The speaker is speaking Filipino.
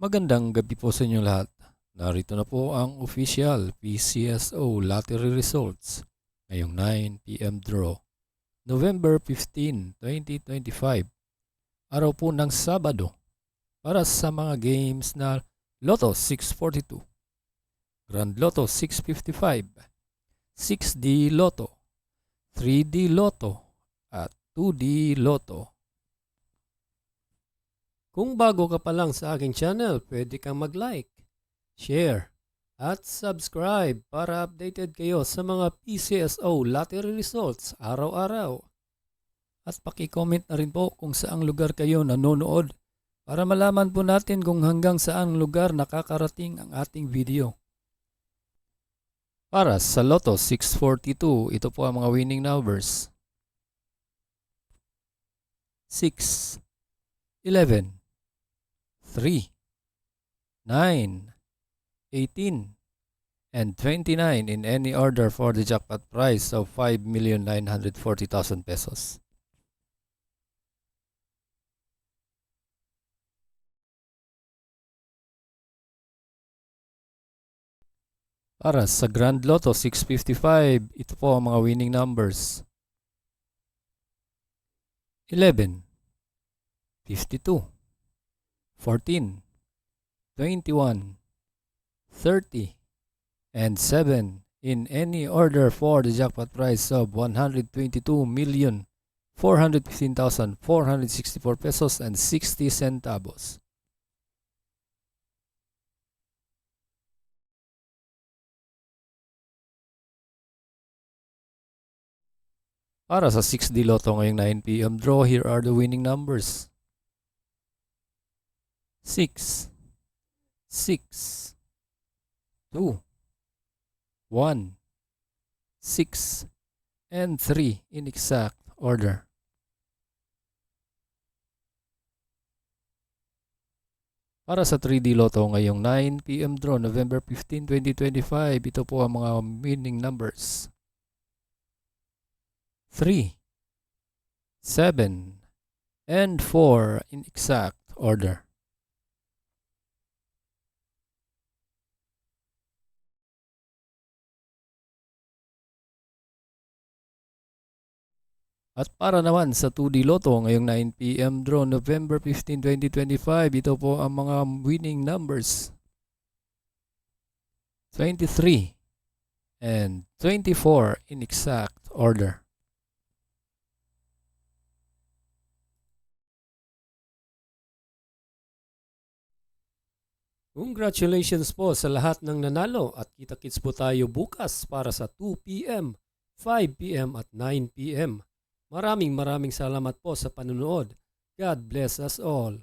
Magandang gabi po sa inyo lahat. Narito na po ang official PCSO lottery results ngayong 9 p.m. draw. November 15, 2025. Araw po ng Sabado para sa mga games na Lotto 642, Grand Lotto 655, 6D Lotto, 3D Lotto at 2D Lotto. Kung bago ka pa lang sa aking channel, pwede kang mag-like, share, at subscribe para updated kayo sa mga PCSO lottery results araw-araw. At paki-comment na rin po kung saang lugar kayo nanonood para malaman po natin kung hanggang saang lugar nakakarating ang ating video. Para sa Lotto 642, ito po ang mga winning numbers. 6, 11, 3, 9, 18, and 29 in any order for the jackpot prize of 5,940,000 pesos. Para sa Grand Lotto 655, ito po ang mga winning numbers. 11, 52, 14, 21, 30, and 7 in any order for the jackpot prize of 122,415,464 pesos and 60 centavos. Para sa 6D Lotto ngayong 9 p.m. draw, here are the winning numbers. 6, 6, 2, 1, 6, and 3 in exact order. Para sa 3D Lotto ngayong 9 p.m. draw, November 15, 2025, ito po ang mga winning numbers. 3, 7, and 4 in exact order. At para naman sa 2D Lotto ngayong 9 p.m. draw, November 15, 2025, ito po ang mga winning numbers. 23 and 24 in exact order. Congratulations po sa lahat ng nanalo at kita-kits po tayo bukas para sa 2 p.m., 5 p.m. at 9 p.m. Maraming salamat po sa panunood. God bless us all.